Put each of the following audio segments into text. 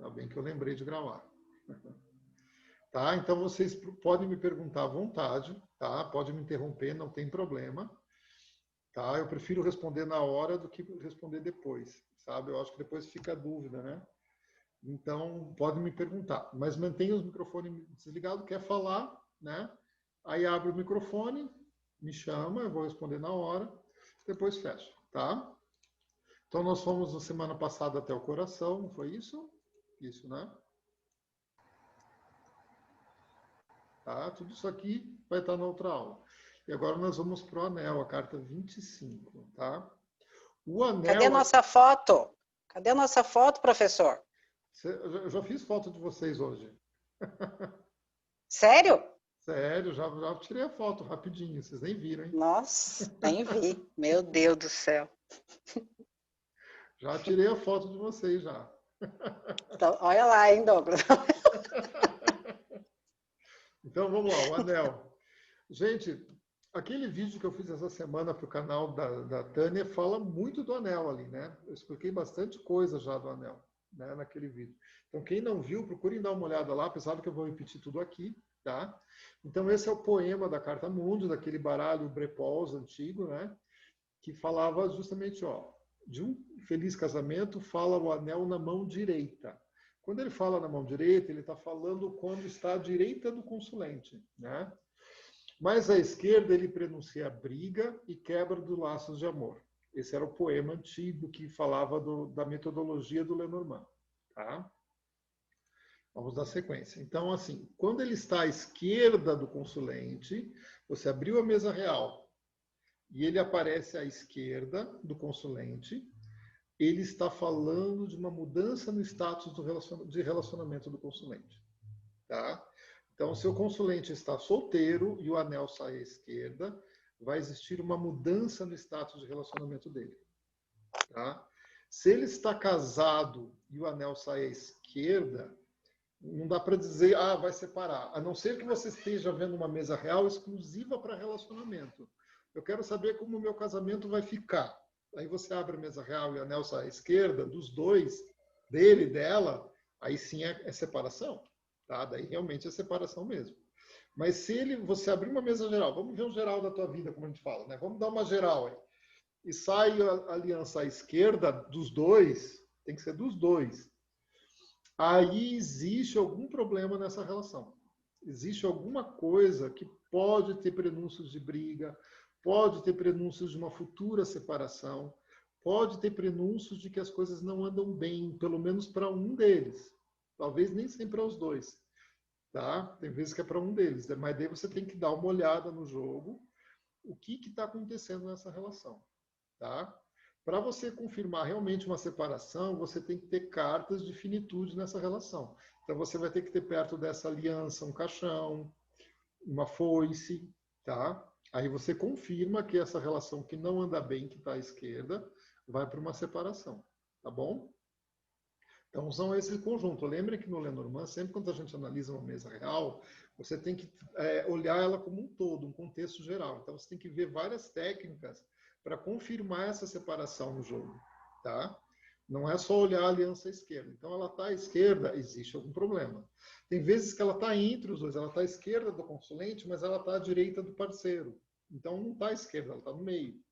Tá bem que eu lembrei de gravar. Tá? Então, vocês podem me perguntar à vontade, tá? Pode me interromper, não tem problema. Tá? Eu prefiro responder na hora do que responder depois, sabe? Eu acho que depois fica a dúvida, né? Então, pode me perguntar. Mas mantenha os microfones desligados, quer falar, né? Aí abre o microfone, me chama, eu vou responder na hora, depois fecha, tá? Então, nós fomos na semana passada até o coração, não foi isso? Isso, né? Tá? Tudo isso aqui vai estar na outra aula. E agora nós vamos para o anel, a carta 25, tá? O anel... Cadê a nossa foto? Cadê a nossa foto, professor? Eu já fiz foto de vocês hoje. Sério? Sério, já tirei a foto rapidinho, vocês nem viram, hein? Nossa, nem vi. Meu Deus do céu. Já tirei a foto de vocês, já. Então, olha lá, hein, Douglas? Então, vamos lá, o anel. Gente, aquele vídeo que eu fiz essa semana para o canal da Tânia fala muito do anel ali, né? Eu expliquei bastante coisa já do anel, né, naquele vídeo. Então, quem não viu, procurem dar uma olhada lá, apesar de que eu vou repetir tudo aqui, tá? Então, esse é o poema da Carta Mundi, daquele baralho Brepols antigo, né? Que falava justamente, ó, de um feliz casamento, fala o anel na mão direita. Quando ele fala na mão direita, ele está falando quando está à direita do consulente, né? Mas à esquerda ele prenuncia briga e quebra dos laços de amor. Esse era o poema antigo que falava da metodologia do Lenormand, tá? Vamos dar sequência. Então, assim, quando ele está à esquerda do consulente, você abriu a mesa real e ele aparece à esquerda do consulente, ele está falando de uma mudança no status de relacionamento do consulente, tá? Então, se o consulente está solteiro e o anel sai à esquerda, vai existir uma mudança no status de relacionamento dele, tá? Se ele está casado e o anel sai à esquerda, não dá para dizer, vai separar. A não ser que você esteja vendo uma mesa real exclusiva para relacionamento. Eu quero saber como o meu casamento vai ficar. Aí você abre a mesa real e o anel sai à esquerda, dos dois, dele e dela, aí sim é separação. Tá? Daí realmente é separação mesmo. Mas se você abrir uma mesa geral, vamos ver um geral da tua vida, como a gente fala, né? Vamos dar uma geral aí. E sai a aliança à esquerda dos dois, tem que ser dos dois. Aí existe algum problema nessa relação. Existe alguma coisa que pode ter prenúncios de briga, pode ter prenúncios de uma futura separação, pode ter prenúncios de que as coisas não andam bem, pelo menos para um deles. Talvez nem sempre para os dois. Tá? Tem vezes que é para um deles, mas daí você tem que dar uma olhada no jogo, o que está acontecendo nessa relação. Tá? Para você confirmar realmente uma separação, você tem que ter cartas de finitude nessa relação. Então você vai ter que ter perto dessa aliança um caixão, uma foice, tá? Aí você confirma que essa relação que não anda bem, que está à esquerda, vai para uma separação, tá bom? Então são esse conjunto. Lembre que no Lenormand, sempre quando a gente analisa uma mesa real, você tem que olhar ela como um todo, um contexto geral. Então você tem que ver várias técnicas para confirmar essa separação no jogo, tá? Não é só olhar a aliança à esquerda. Então ela está à esquerda, existe algum problema. Tem vezes que ela está entre os dois, ela está à esquerda do consulente, mas ela está à direita do parceiro. Então não está à esquerda, ela está no meio.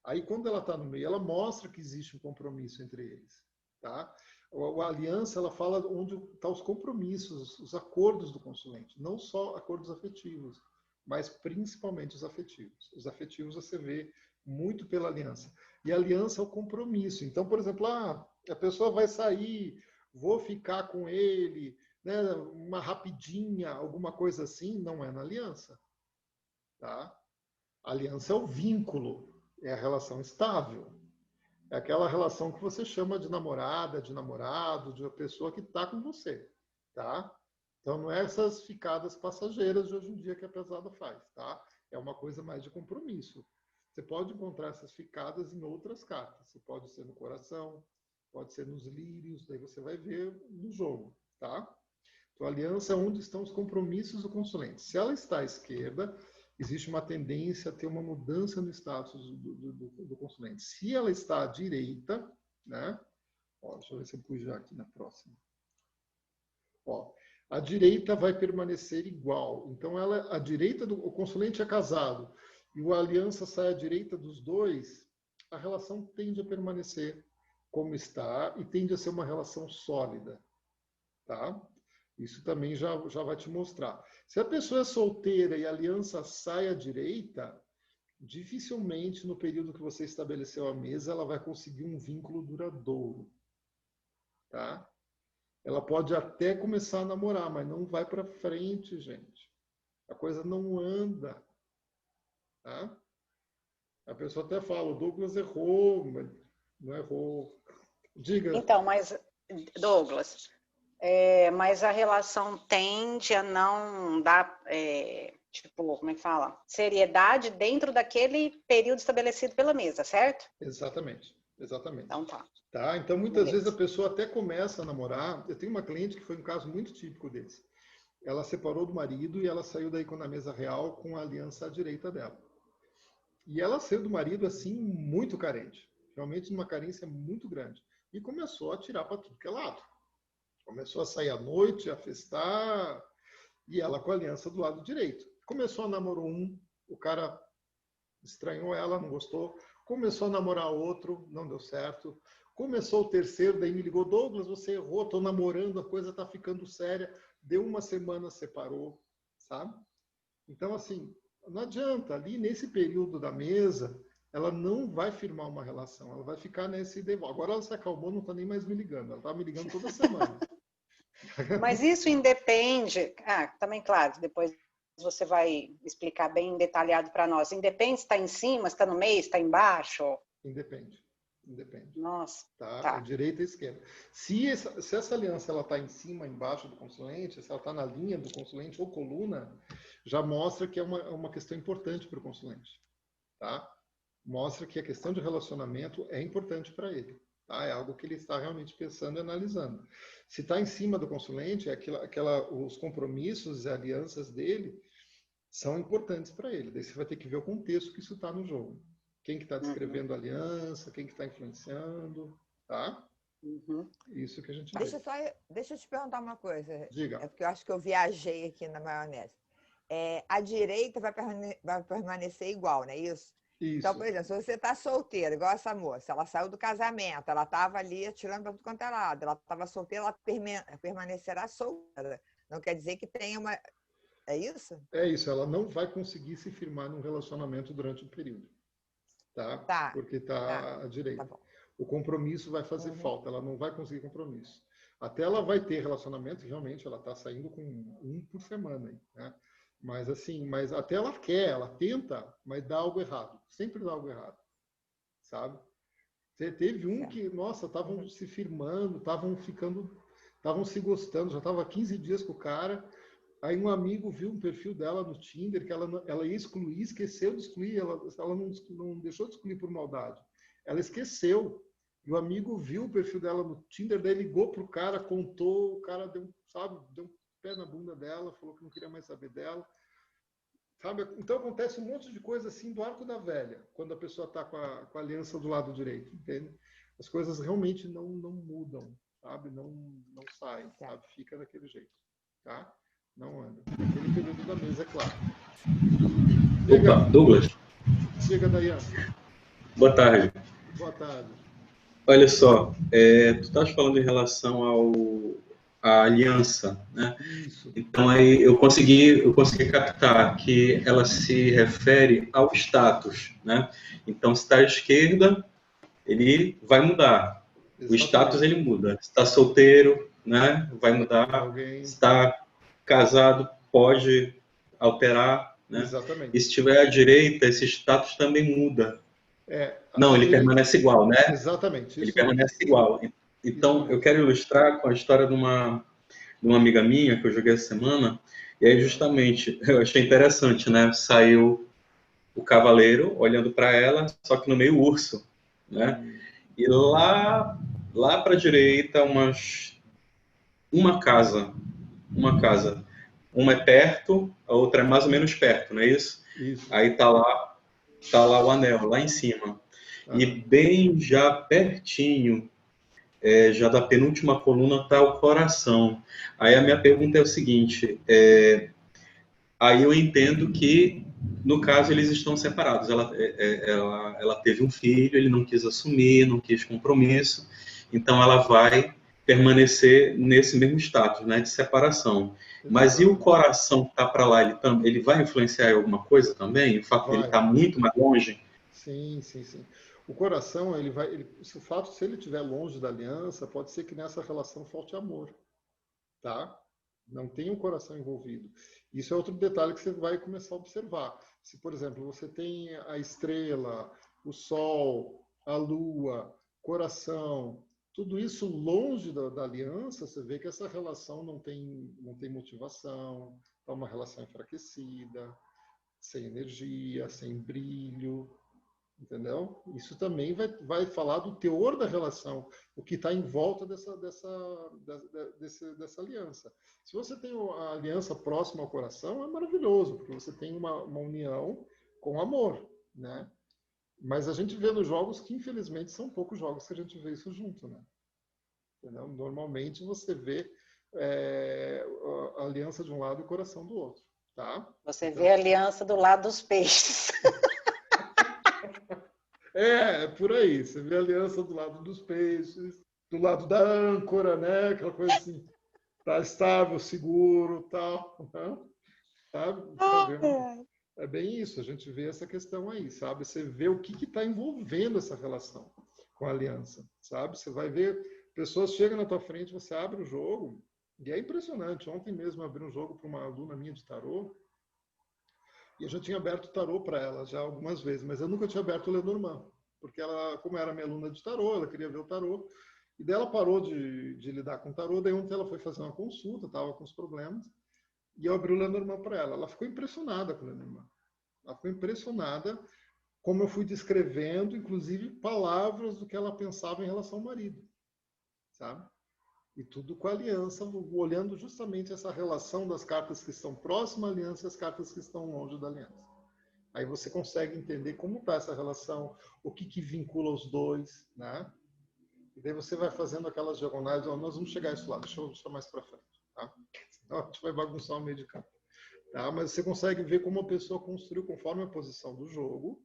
Aí quando ela está no meio, ela mostra que existe um compromisso entre eles, tá? A aliança, ela fala onde estão os compromissos, os acordos do consulente, não só acordos afetivos, mas principalmente os afetivos. Os afetivos você vê muito pela aliança. E a aliança é o compromisso. Então, por exemplo, a pessoa vai sair, vou ficar com ele, né, uma rapidinha, alguma coisa assim, não é na aliança. Tá? A aliança é o vínculo, é a relação estável. É aquela relação que você chama de namorada, de namorado, de uma pessoa que está com você, tá? Então não é essas ficadas passageiras de hoje em dia que a pesada faz, tá? É uma coisa mais de compromisso. Você pode encontrar essas ficadas em outras cartas. Você pode ser no coração, pode ser nos lírios, daí você vai ver no jogo, tá? Então a aliança é onde estão os compromissos do consulente. Se ela está à esquerda, existe uma tendência a ter uma mudança no status do consulente. Se ela está à direita, né? Ó, deixa eu ver se eu pus já aqui na próxima. Ó, a direita vai permanecer igual. Então, a direita o consulente é casado e a aliança sai à direita dos dois, a relação tende a permanecer como está e tende a ser uma relação sólida, tá? Isso também já vai te mostrar. Se a pessoa é solteira e a aliança sai à direita, dificilmente no período que você estabeleceu a mesa ela vai conseguir um vínculo duradouro, tá? Ela pode até começar a namorar, mas não vai para frente, gente. A coisa não anda, tá? A pessoa até fala, o Douglas errou, mas não errou. Diga. Então, mas, Douglas, mas a relação tende a não dar, tipo, como é que fala? Seriedade dentro daquele período estabelecido pela mesa, certo? Exatamente, exatamente. Então tá. Tá? Então, muitas Beleza. vezes a pessoa até começa a namorar. Eu tenho uma cliente que foi um caso muito típico desse. Ela separou do marido e ela saiu daí na mesa real com a aliança à direita dela. E ela saiu do marido assim muito carente, realmente numa carência muito grande. E começou a tirar para tudo que é lado. Começou a sair à noite, a festar, e ela com a aliança do lado direito. Começou a namorar o cara estranhou ela, não gostou. Começou a namorar outro, não deu certo. Começou o terceiro, daí me ligou, Douglas, você errou, estou namorando, a coisa está ficando séria. Deu uma semana, separou, sabe? Então, assim, não adianta. Ali, nesse período da mesa, ela não vai firmar uma relação. Ela vai ficar nesse devolve. Agora ela se acalmou, não está nem mais me ligando. Ela está me ligando toda semana. Mas isso independe... também, claro, depois você vai explicar bem detalhado para nós. Independe se está em cima, se está no meio, se está embaixo? Independe. Nossa, tá? Direita e esquerda. Se essa aliança está em cima, embaixo do consulente, se ela está na linha do consulente ou coluna, já mostra que é uma questão importante para o consulente. Tá? Mostra que a questão de relacionamento é importante para ele. Tá? É algo que ele está realmente pensando e analisando. Se está em cima do consulente, os compromissos e alianças dele são importantes para ele. Daí você vai ter que ver o contexto que isso está no jogo. Quem que está descrevendo a aliança, quem que está influenciando, tá? Isso que a gente vê. Deixa eu te perguntar uma coisa. Diga. É porque eu acho que eu viajei aqui na maionese. A direita vai permanecer igual, não é isso? Isso. Então, por exemplo, se você está solteira, igual essa moça, ela saiu do casamento, ela estava ali atirando para tudo quanto é lado, ela estava solteira, ela permanecerá solteira. Não quer dizer que tenha uma... É isso? É isso, ela não vai conseguir se firmar num relacionamento durante o período. Tá? Porque está à direita. Tá bom. O compromisso vai fazer falta, ela não vai conseguir compromisso. Até ela vai ter relacionamento, realmente, ela está saindo com um por semana. Né? Mas assim, até ela quer, ela tenta, mas dá algo errado. Sempre dá algo errado. Sabe? Teve que, nossa, estavam se firmando, estavam se gostando, já estava 15 dias com o cara. Aí um amigo viu um perfil dela no Tinder que ela ia excluir, esqueceu de excluir, ela não deixou de excluir por maldade. Ela esqueceu. E o amigo viu o perfil dela no Tinder, daí ligou pro cara, contou, o cara deu um pé na bunda dela, falou que não queria mais saber dela. Sabe? Então acontece um monte de coisa assim do arco da velha, quando a pessoa está com a aliança do lado direito, entende? As coisas realmente não mudam, sabe? Não saem, sabe? Fica daquele jeito, tá? Não anda. Naquele período da mesa, é claro. Opa, Douglas. Chega, Dayan. Boa tarde. Boa tarde. Olha só, tu estás falando em relação à aliança, né? Isso. Então aí eu consegui captar que ela se refere ao status, né? Então se está à esquerda, ele vai mudar. Exatamente. O status ele muda. Se está solteiro, né? Vai mudar. Se está casado, pode alterar, né? Exatamente. E se tiver à direita, esse status também muda. Não, ele permanece igual, né? Exatamente. Ele permanece igual. Então, eu quero ilustrar com a história de uma amiga minha que eu joguei essa semana. E aí, justamente, eu achei interessante, né? Saiu o cavaleiro olhando para ela, só que no meio o urso, né? E lá para a direita, uma casa. Uma é perto, a outra é mais ou menos perto, não é isso? Isso. Aí tá lá o anel, lá em cima. E bem já pertinho já da penúltima coluna está o coração. Aí a minha pergunta é o seguinte, aí eu entendo que, no caso, eles estão separados. Ela teve um filho, ele não quis assumir, não quis compromisso, então ela vai permanecer nesse mesmo status, né, de separação. Mas e o coração que está para lá, ele vai influenciar em alguma coisa também? O fato de ele estar muito mais longe? Sim, sim, sim. O coração, se o fato, se ele estiver longe da aliança, pode ser que nessa relação falte amor, tá? Não tem um coração envolvido. Isso é outro detalhe que você vai começar a observar. Se, por exemplo, você tem a estrela, o sol, a lua, coração, tudo isso longe da aliança, você vê que essa relação não tem motivação, é uma relação enfraquecida, sem energia, sem brilho, entendeu? Isso também vai falar do teor da relação, o que está em volta dessa aliança. Se você tem a aliança próxima ao coração, é maravilhoso, porque você tem uma união com amor, né? Mas a gente vê nos jogos que, infelizmente, são poucos jogos que a gente vê isso junto, né? Entendeu? Normalmente você vê a aliança de um lado e o coração do outro, tá? Você vê a aliança do lado dos peixes. É por aí. Você vê a aliança do lado dos peixes, do lado da âncora, né? Aquela coisa assim, tá estável, seguro, tal, né? Sabe? É bem isso. A gente vê essa questão aí, sabe? Você vê o que está envolvendo essa relação com a aliança, sabe? Você vai ver pessoas chegam na tua frente, você abre o jogo e é impressionante. Ontem mesmo eu abri um jogo para uma aluna minha de tarô. E eu já tinha aberto o tarô para ela já algumas vezes, mas eu nunca tinha aberto o Lenormand, porque ela, como era minha aluna de tarô, ela queria ver o tarô, e daí ela parou de lidar com o tarô, daí ontem ela foi fazer uma consulta, estava com os problemas, e eu abri o Lenormand para ela. Ela ficou impressionada com o Lenormand. Ela ficou impressionada como eu fui descrevendo, inclusive, palavras do que ela pensava em relação ao marido, sabe? E tudo com a aliança, olhando justamente essa relação das cartas que estão próximas à aliança e as cartas que estão longe da aliança. Aí você consegue entender como está essa relação, o que vincula os dois, né? E daí você vai fazendo aquelas diagonais, nós vamos chegar a isso lá, deixa eu mais para frente, tá? Senão a gente vai bagunçar o meio de campo. Tá? Mas você consegue ver como a pessoa construiu conforme a posição do jogo,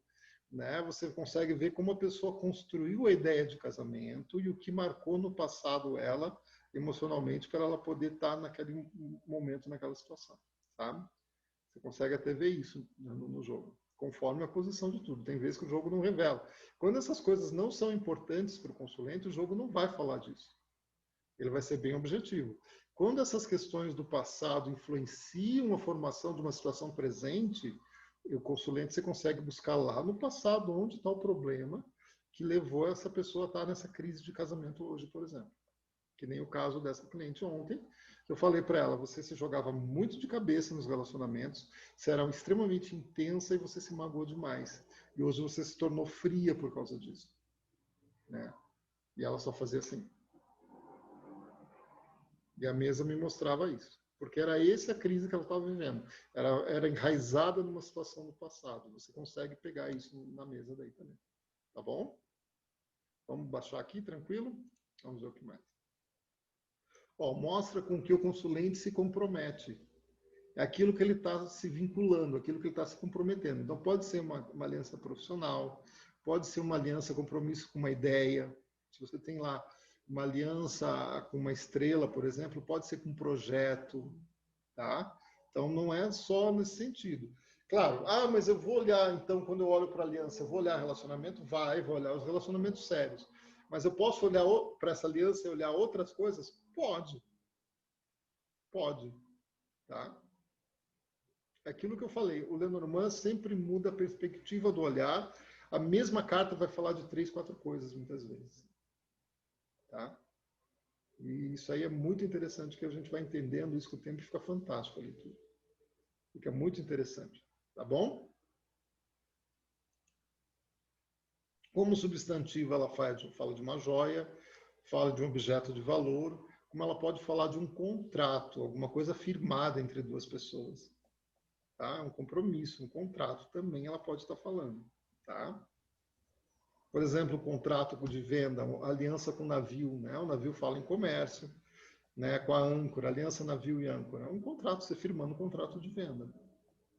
né? Você consegue ver como a pessoa construiu a ideia de casamento e o que marcou no passado ela emocionalmente para ela poder estar naquele momento, naquela situação, sabe? Você consegue até ver isso no jogo, conforme a posição de tudo. Tem vezes que o jogo não revela. Quando essas coisas não são importantes para o consulente, o jogo não vai falar disso. Ele vai ser bem objetivo. Quando essas questões do passado influenciam a formação de uma situação presente, o consulente você consegue buscar lá no passado onde está o problema que levou essa pessoa a estar nessa crise de casamento hoje, por exemplo. Que nem o caso dessa cliente ontem. Eu falei para ela, você se jogava muito de cabeça nos relacionamentos, você era extremamente intensa e você se magoou demais. E hoje você se tornou fria por causa disso. Né? E ela só fazia assim. E a mesa me mostrava isso. Porque era essa a crise que ela estava vivendo. Era enraizada numa situação do passado. Você consegue pegar isso na mesa daí também. Tá bom? Vamos baixar aqui, tranquilo? Vamos ver o que mais. Ó, mostra com que o consulente se compromete. É aquilo que ele está se vinculando, aquilo que ele está se comprometendo. Então, pode ser uma aliança profissional, pode ser uma aliança, compromisso com uma ideia. Se você tem lá uma aliança com uma estrela, por exemplo, pode ser com um projeto, tá? Então, não é só nesse sentido. Claro, mas eu vou olhar, então, quando eu olho para a aliança, eu vou olhar relacionamento? Vou olhar os relacionamentos sérios. Mas eu posso olhar para essa aliança e olhar outras coisas? Pode. Pode, tá? Aquilo que eu falei, o Lenormand sempre muda a perspectiva do olhar. A mesma carta vai falar de 3, 4 coisas, muitas vezes. Tá? E isso aí é muito interessante, que a gente vai entendendo isso com o tempo e fica fantástico ali tudo. Fica muito interessante. Tá bom? Como substantivo, ela fala de uma joia, fala de um objeto de valor, como ela pode falar de um contrato, alguma coisa firmada entre duas pessoas. Tá? Um compromisso, um contrato também ela pode estar falando. Tá? Por exemplo, contrato de venda, aliança com navio, né? O navio fala em comércio, né? Com a âncora, aliança navio e âncora. É um contrato, você firmando um contrato de venda,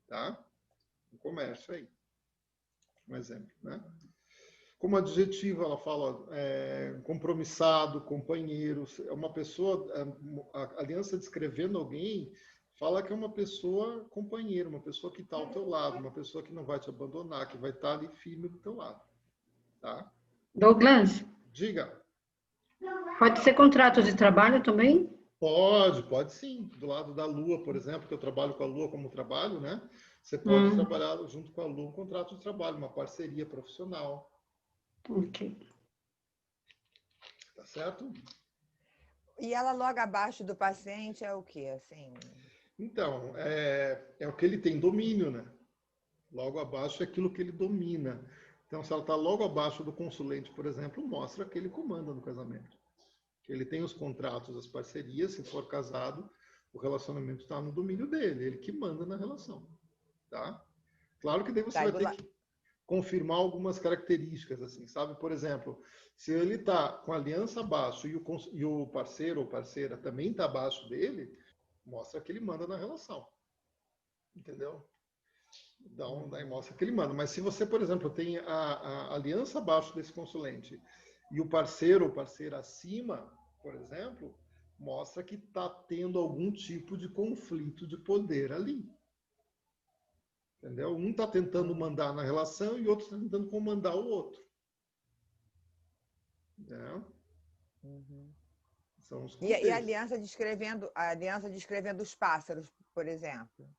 tá? Um comércio aí, um exemplo, né? Como adjetivo, ela fala compromissado, companheiro. É uma pessoa, a aliança descrevendo alguém, fala que é uma pessoa companheira, uma pessoa que está ao teu lado, uma pessoa que não vai te abandonar, que vai estar ali firme do teu lado. Tá? Douglas, Diga. pode ser contrato de trabalho também? Pode sim. Do lado da Lua, por exemplo, que eu trabalho com a Lua como trabalho, né? Você pode trabalhar junto com a Lua um contrato de trabalho, uma parceria profissional. Ok. Tá certo? E ela logo abaixo do paciente é o quê? Assim, Então, é o que ele tem domínio, né? Logo abaixo é aquilo que ele domina. Então, se ela está logo abaixo do consulente, por exemplo, mostra que ele comanda no casamento. Que ele tem os contratos, as parcerias, se for casado, o relacionamento está no domínio dele, ele que manda na relação. Tá? Claro que daí você vai ter que confirmar algumas características, assim, sabe? Por exemplo, se ele está com a aliança abaixo e o parceiro ou parceira também está abaixo dele, mostra que ele manda na relação. Entendeu? Então, daí mostra que ele manda. Mas se você, por exemplo, tem a aliança abaixo desse consulente e o parceiro ou parceira acima, por exemplo, mostra que está tendo algum tipo de conflito de poder ali. Entendeu? Um está tentando mandar na relação e o outro está tentando comandar o outro. Né? São os e a aliança descrevendo os pássaros, por exemplo.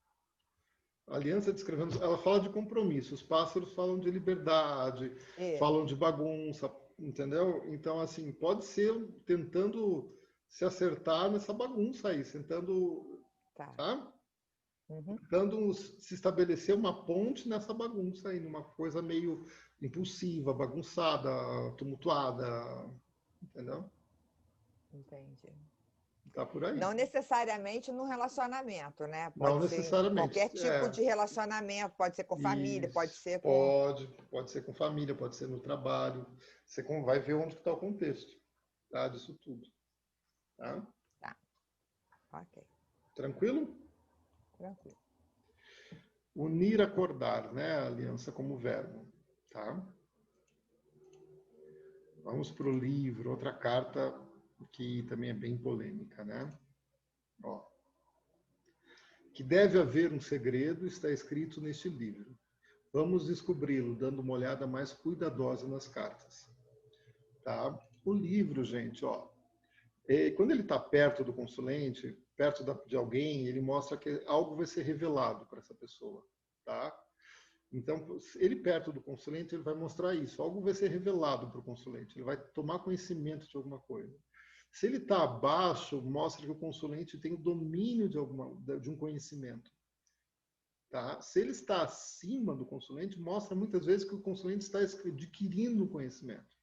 A aliança descrevendo, ela fala de compromisso. Os pássaros falam de liberdade, falam de bagunça, entendeu? Então, assim, pode ser tentando se acertar nessa bagunça aí, tentando, tá? Tentando se estabelecer uma ponte nessa bagunça aí, numa coisa meio impulsiva, bagunçada, tumultuada, entendeu? Entendi. Tá por aí. Não necessariamente no relacionamento, né? Não necessariamente. Qualquer tipo de relacionamento, pode ser com família, pode ser com... Pode ser com família, pode ser no trabalho. Você vai ver onde está o contexto, tá? Disso tudo. Tá? Tá. Ok. Tranquilo? Tranquilo. Unir, acordar, né? A aliança como verbo, tá? Vamos para o livro, outra carta que também é bem polêmica, né? Ó. Que deve haver um segredo está escrito neste livro. Vamos descobri-lo dando uma olhada mais cuidadosa nas cartas. Tá? O livro, gente, ó, quando ele está perto do consulente, perto de alguém, ele mostra que algo vai ser revelado para essa pessoa. Tá? Então, ele perto do consulente, ele vai mostrar isso. Algo vai ser revelado para o consulente. Ele vai tomar conhecimento de alguma coisa. Se ele está abaixo, mostra que o consulente tem o domínio de um conhecimento. Tá? Se ele está acima do consulente, mostra muitas vezes que o consulente está adquirindo conhecimento.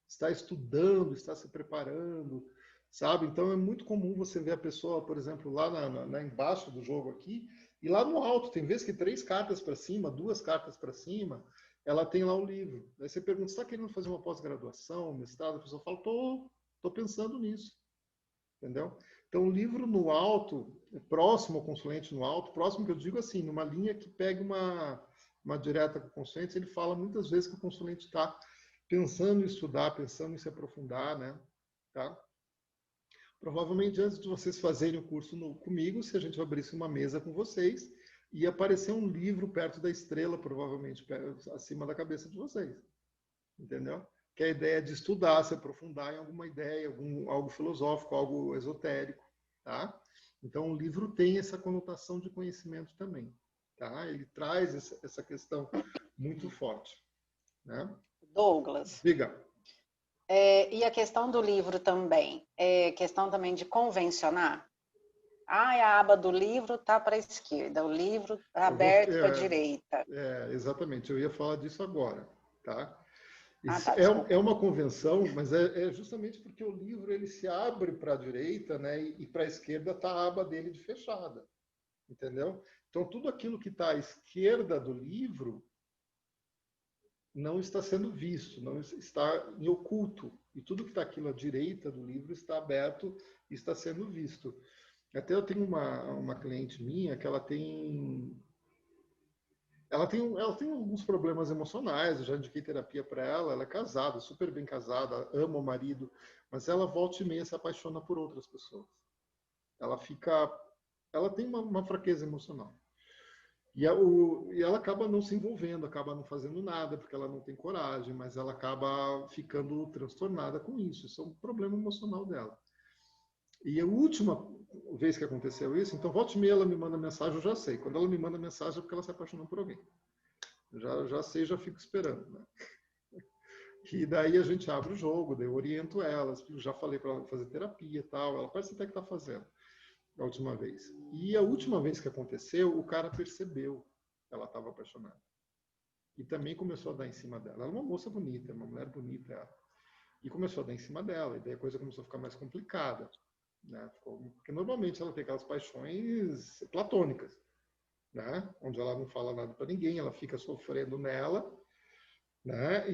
Está estudando, está se preparando, sabe? Então, é muito comum você ver a pessoa, por exemplo, lá embaixo do jogo aqui, e lá no alto, tem vezes que 3 cartas para cima, 2 cartas para cima, ela tem lá o livro. Aí você pergunta, você está querendo fazer uma pós-graduação, mestrado? A pessoa fala, tô pensando nisso. Entendeu? Então, o livro no alto, próximo ao consulente no alto, próximo que eu digo assim, numa linha que pega uma direta com o consulente, ele fala muitas vezes que o consulente está pensando em estudar, pensando em se aprofundar, né? Tá? Provavelmente, antes de vocês fazerem o curso comigo, se a gente abrisse uma mesa com vocês, ia aparecer um livro perto da estrela, provavelmente, acima da cabeça de vocês. Entendeu? Que é a ideia de estudar, se aprofundar em alguma ideia, algo filosófico, algo esotérico, tá? Então, o livro tem essa conotação de conhecimento também, tá? Ele traz essa questão muito forte, né? Douglas. Diga. E a questão do livro também, questão também de convencionar? A aba do livro está para a esquerda, o livro está aberto para a direita. Exatamente, eu ia falar disso agora, tá? Tá, é uma convenção, mas é justamente porque o livro ele se abre para a direita, né, e para a esquerda está a aba dele de fechada, entendeu? Então, tudo aquilo que está à esquerda do livro não está sendo visto, não está em oculto. E tudo que está aqui à direita do livro está aberto e está sendo visto. Até eu tenho uma cliente minha que ela tem alguns problemas emocionais, eu já indiquei terapia para ela, ela é casada, super bem casada, ama o marido, mas ela volta e meia se apaixona por outras pessoas. Ela tem uma fraqueza emocional. E ela acaba não se envolvendo, acaba não fazendo nada, porque ela não tem coragem, mas ela acaba ficando transtornada com isso. Isso é um problema emocional dela. E a última vez que aconteceu isso, então volta e meia ela me manda mensagem, eu já sei. Quando ela me manda mensagem é porque ela se apaixonou por alguém. Já sei, já fico esperando, né? E daí a gente abre o jogo, daí eu oriento ela, já falei para ela fazer terapia e tal, ela parece até que está fazendo a última vez. E a última vez que aconteceu, o cara percebeu que ela estava apaixonada. E também começou a dar em cima dela. Ela é uma moça bonita, uma mulher bonita, ela. E começou a dar em cima dela, e daí a coisa começou a ficar mais complicada. Né? Porque normalmente ela tem aquelas paixões platônicas, né? Onde ela não fala nada para ninguém, ela fica sofrendo nela, né?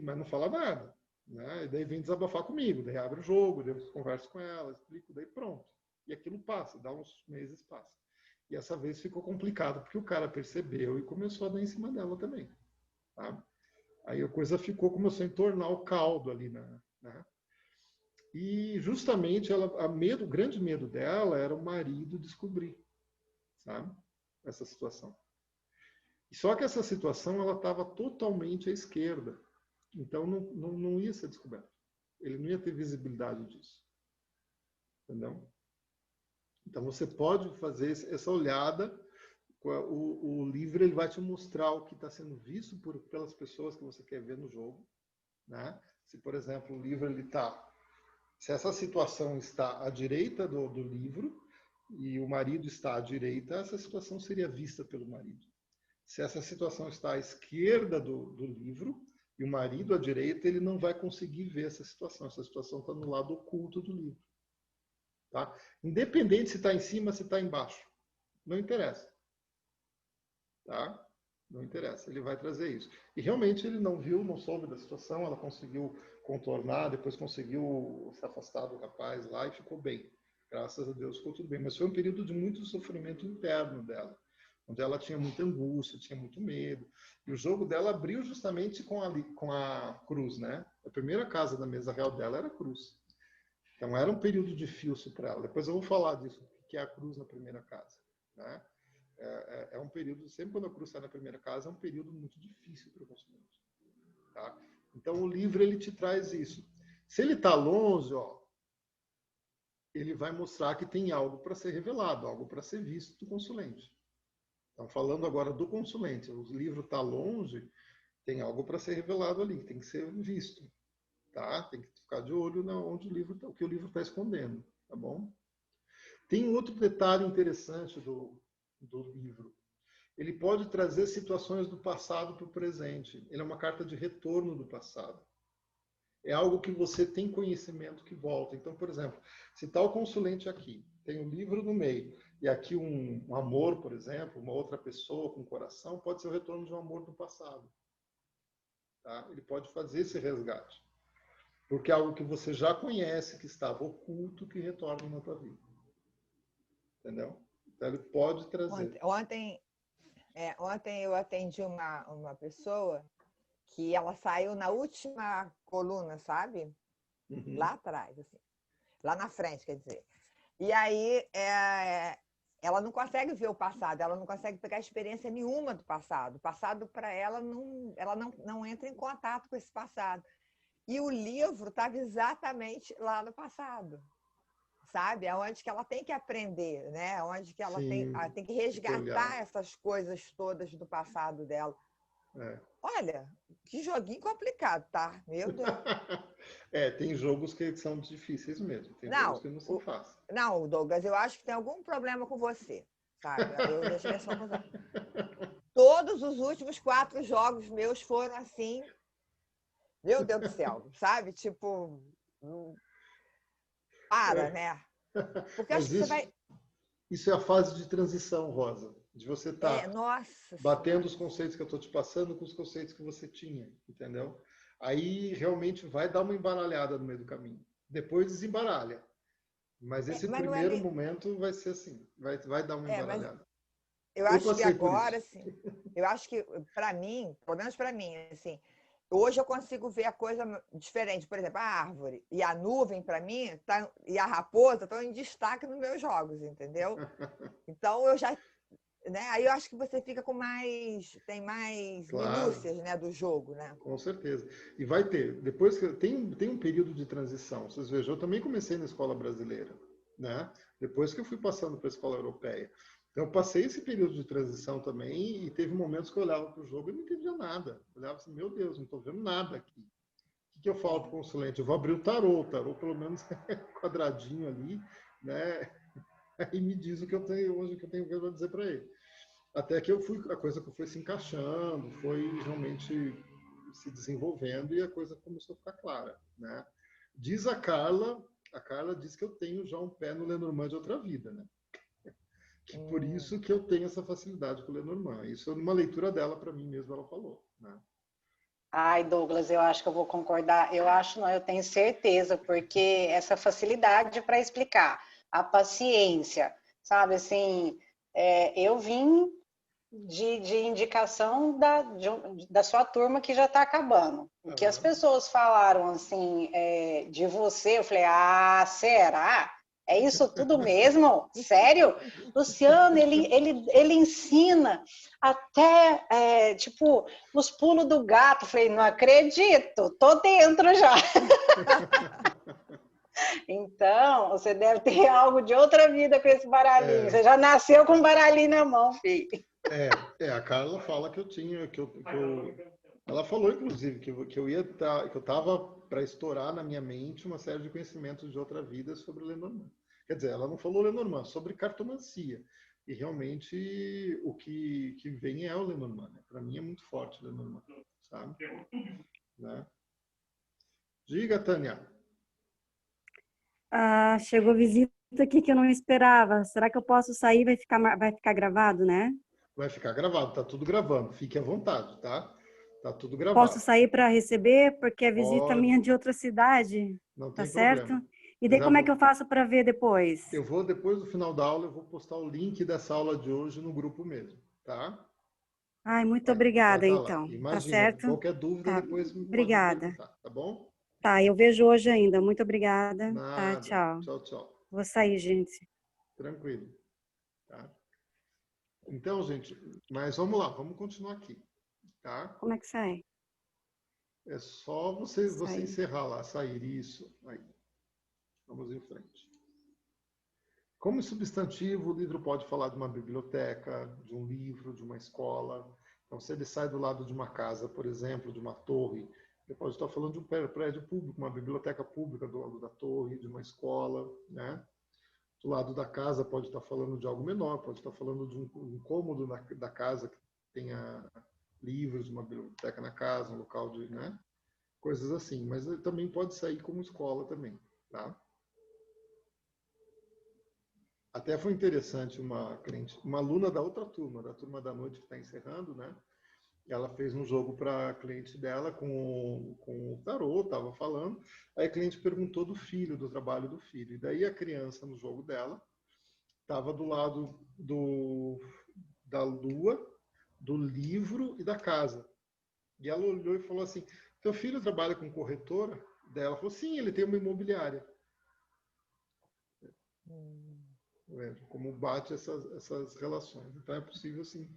Mas não fala nada. Né? E daí vem desabafar comigo, daí abre o jogo, daí eu converso com ela, explico, daí pronto. E aquilo passa, dá uns meses, passa. E essa vez ficou complicado, porque o cara percebeu e começou a dar em cima dela também. Tá? Aí a coisa começou a entornar o caldo ali, né? E justamente o grande medo dela era o marido descobrir, sabe? Essa situação. Só que essa situação ela estava totalmente à esquerda. Então não ia ser descoberto. Ele não ia ter visibilidade disso. Entendeu? Então você pode fazer essa olhada. O livro ele vai te mostrar o que está sendo visto pelas pessoas que você quer ver no jogo. Né? Se, por exemplo, o livro se essa situação está à direita do livro e o marido está à direita, essa situação seria vista pelo marido. Se essa situação está à esquerda do livro e o marido à direita, ele não vai conseguir ver essa situação. Essa situação está no lado oculto do livro. Tá? Independente se está em cima, se está embaixo. Não interessa. Tá? Não interessa. Ele vai trazer isso. E realmente ele não viu, não soube da situação, ela conseguiu contornar, depois conseguiu se afastar do rapaz lá e ficou bem. Graças a Deus ficou tudo bem. Mas foi um período de muito sofrimento interno dela, onde ela tinha muita angústia, tinha muito medo. E o jogo dela abriu justamente com a cruz, né? A primeira casa da mesa real dela era a cruz. Então era um período difícil para ela. Depois eu vou falar disso, o que é a cruz na primeira casa, né? É um período, sempre quando a cruz está na primeira casa, é um período muito difícil para o consumidor. Tá? Então o livro ele te traz isso. Se ele está longe, ele vai mostrar que tem algo para ser revelado, algo para ser visto do consulente. Então, falando agora do consulente, o livro está longe, tem algo para ser revelado ali, tem que ser visto. Tá? Tem que ficar de olho onde o que o livro está escondendo. Tá bom? Tem outro detalhe interessante do livro. Ele pode trazer situações do passado para o presente. Ele é uma carta de retorno do passado. É algo que você tem conhecimento que volta. Então, por exemplo, se está o consulente aqui, tem um livro no meio, e aqui um amor, por exemplo, uma outra pessoa com coração, pode ser o retorno de um amor do passado. Tá? Ele pode fazer esse resgate. Porque é algo que você já conhece, que estava oculto, que retorna na tua vida. Entendeu? Então, ele pode trazer. Ontem eu atendi uma pessoa que ela saiu na última coluna, sabe? Uhum. Lá atrás, assim. Lá na frente, quer dizer. E aí ela não consegue ver o passado, ela não consegue pegar experiência nenhuma do passado. O passado, para ela, ela não entra em contato com esse passado. E o livro estava exatamente lá no passado. Sabe? É onde que ela tem que aprender, né? Onde que ela tem que resgatar essas coisas todas do passado dela. Olha, que joguinho complicado, tá? Meu Deus. Tem jogos que são difíceis mesmo. Tem jogos que não são fáceis. Não, Douglas, eu acho que tem algum problema com você, sabe? Eu deixei a sua coisa. Todos os últimos 4 jogos meus foram assim. Meu Deus do céu, sabe? Tipo. Né? Porque acho que você vai. Isso é a fase de transição, Rosa. De você estar nossa batendo os conceitos que eu estou te passando com os conceitos que você tinha, entendeu? Aí realmente vai dar uma embaralhada no meio do caminho. Depois desembaralha. Mas esse mas não primeiro momento vai ser assim, vai dar uma mas embaralhada. eu acho que passei por agora, isso. assim, eu acho que, para mim, pelo menos para mim, assim, hoje eu consigo ver a coisa diferente. Por exemplo, a árvore e a nuvem, para mim, e a raposa estão em destaque nos meus jogos, entendeu? Então, eu já... Né? Aí eu acho que você fica com tem mais Claro. minúcias, né, do jogo, né? Com certeza. E vai ter. Depois que tem um período de transição. Vocês vejam, eu também comecei na escola brasileira, né? Depois que eu fui passando para a escola europeia. Então, eu passei esse período de transição também e teve momentos que eu olhava para o jogo e não entendia nada. Eu olhava assim, meu Deus, não estou vendo nada aqui. O que eu falo para o consulente? Eu vou abrir o tarô pelo menos quadradinho ali, né? Aí me diz o que eu tenho hoje, o que eu tenho que dizer para ele. Até que a coisa foi se encaixando, foi realmente se desenvolvendo e a coisa começou a ficar clara, né? Diz a Carla diz que eu tenho já um pé no Lenormand de outra vida, né? Que por isso que eu tenho essa facilidade com o Lenormand. Isso numa leitura dela para mim mesmo ela falou, né? Ai, Douglas, eu acho que eu vou concordar. Eu acho, não, eu tenho certeza, porque essa facilidade para explicar, a paciência, sabe, assim, eu vim de indicação da sua turma que já está acabando. O que as pessoas falaram, assim, de você, eu falei, será? É isso tudo mesmo? Sério? Luciano, ele ensina até, tipo, os pulos do gato. Eu falei, não acredito, tô dentro já. Então, você deve ter algo de outra vida com esse baralhinho. Você já nasceu com um baralhinho na mão, filho. A Carla fala que eu tinha, ela falou, inclusive, que eu estava para estourar na minha mente uma série de conhecimentos de outra vida sobre Lenormand. Quer dizer, ela não falou Lenormand, sobre cartomancia. E realmente o que vem é o Lenormand. Né? Para mim é muito forte o Lenormand, sabe? Né? Diga, Tânia. Chegou visita aqui que eu não esperava. Será que eu posso sair? Vai ficar gravado, né? Vai ficar gravado, tá tudo gravando. Fique à vontade, tá? Tá tudo gravado. Posso sair para receber, porque a visita Pode. minha é de outra cidade. Não Tá tem certo? problema. E daí como é que eu faço para ver depois? Eu vou, depois do final da aula, eu vou postar o link dessa aula de hoje no grupo mesmo, tá? Ai, muito obrigada, tá então. Imagina, tá certo? Qualquer dúvida, Tá. depois me Obrigada. pode perguntar, tá bom? Tá, eu vejo hoje ainda. Muito obrigada. Nada. Tá, tchau. Tchau. Vou sair, gente. Tranquilo. Tá? Então, gente, mas vamos lá, vamos continuar aqui, tá? Como é que sai? É só você encerrar lá, sair isso. Aí. Vamos em frente. Como substantivo, o livro pode falar de uma biblioteca, de um livro, de uma escola. Então, se ele sai do lado de uma casa, por exemplo, de uma torre, ele pode estar falando de um prédio público, uma biblioteca pública do lado da torre, de uma escola, né? Do lado da casa pode estar falando de algo menor, pode estar falando de um cômodo da casa que tenha livros, uma biblioteca na casa, um local de, né? Coisas assim. Mas ele também pode sair como escola também, tá? Até foi interessante uma aluna da outra turma, da turma da noite que está encerrando, né? Ela fez um jogo para a cliente dela com o tarô, estava falando. Aí a cliente perguntou do trabalho do filho. E daí a criança no jogo dela estava do lado da lua, do livro e da casa. E ela olhou e falou assim: teu filho trabalha com corretora? Daí ela falou: sim, ele tem uma imobiliária. Como bate essas relações. Então é possível sim.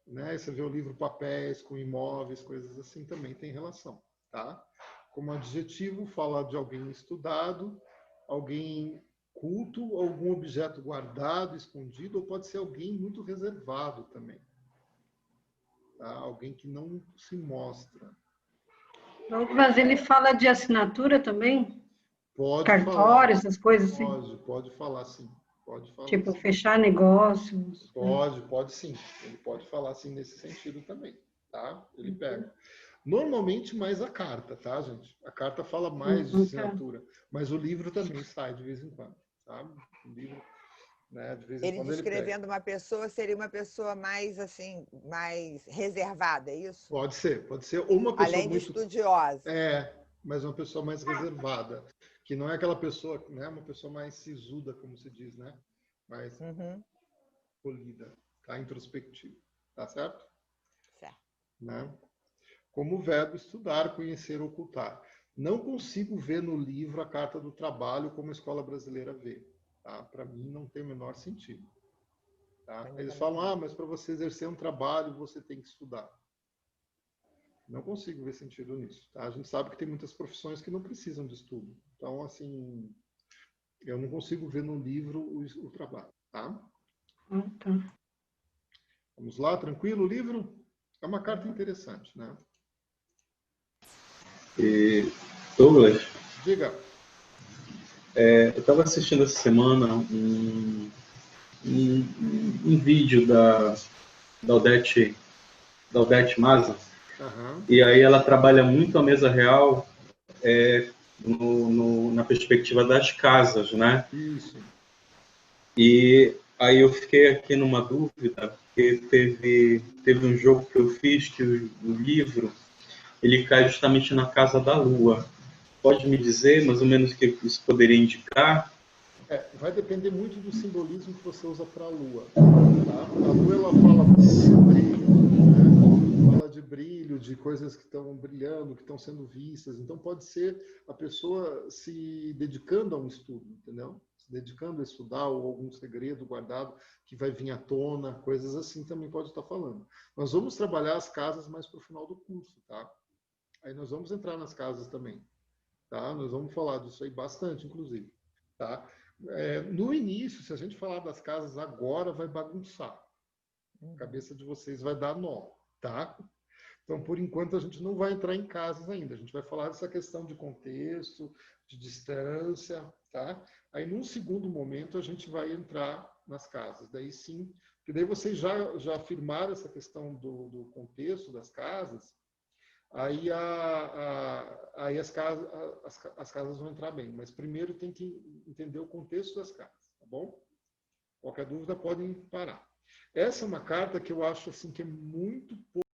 Né? Você vê o livro papéis com imóveis, coisas assim, também tem relação. Tá? Como adjetivo, fala de alguém estudado, alguém culto, algum objeto guardado, escondido, ou pode ser alguém muito reservado também. Tá? Alguém que não se mostra. Mas ele fala de assinatura também? Pode Cartório, falar. essas coisas assim? Pode falar sim. Pode falar tipo, sim. fechar negócios? Pode sim. Ele pode falar assim nesse sentido também, tá? Ele pega. Normalmente mais a carta, tá, gente? A carta fala mais de assinatura, mas o livro também sai de vez em quando, sabe? O livro né? De vez em Ele quando ele pega. descrevendo uma pessoa, seria uma pessoa mais, assim, mais reservada, é isso? Pode ser. Ou uma pessoa Além de muito... estudiosa. Mas uma pessoa mais reservada, que não é aquela pessoa, né? Uma pessoa mais sisuda, como se diz, né? Mais Uhum. polida, tá? Introspectiva, tá certo? Certo. Né? Como o verbo estudar, conhecer, ocultar. Não consigo ver no livro a carta do trabalho como a escola brasileira vê. Tá? Para mim não tem o menor sentido. Tá? Eles falam, mas para você exercer um trabalho você tem que estudar. Não consigo ver sentido nisso. Tá? A gente sabe que tem muitas profissões que não precisam de estudo. Então, assim, eu não consigo ver no livro o trabalho. Tá? Tá. Vamos lá, tranquilo o livro? É uma carta interessante, né? E, Douglas, Diga. eu estava assistindo essa semana um vídeo da Odete Maza, Aham. e aí ela trabalha muito a mesa real na perspectiva das casas, né? Isso. E aí eu fiquei aqui numa dúvida, porque teve um jogo que eu fiz que o livro ele cai justamente na casa da Lua. Pode me dizer mais ou menos o que isso poderia indicar? Vai depender muito do simbolismo que você usa para a Lua. Tá? A Lua ela fala muito de brilho, né? Fala de brilho, de coisas que estão brilhando, que estão sendo vistas. Então pode ser a pessoa se dedicando a um estudo, entendeu? Se dedicando a estudar ou algum segredo guardado que vai vir à tona, coisas assim também pode estar falando. Nós vamos trabalhar as casas mais para o final do curso, tá? Aí nós vamos entrar nas casas também, tá? Nós vamos falar disso aí bastante, inclusive, tá? No início, se a gente falar das casas agora, vai bagunçar. A cabeça de vocês vai dar nó, tá? Então, por enquanto, a gente não vai entrar em casas ainda. A gente vai falar dessa questão de contexto, de distância, tá? Aí, num segundo momento, a gente vai entrar nas casas. Daí sim, porque daí vocês já afirmaram essa questão do contexto das casas, aí, aí as casas vão entrar bem. Mas primeiro tem que entender o contexto das casas, tá bom? Qualquer dúvida podem parar. Essa é uma carta que eu acho assim que é muito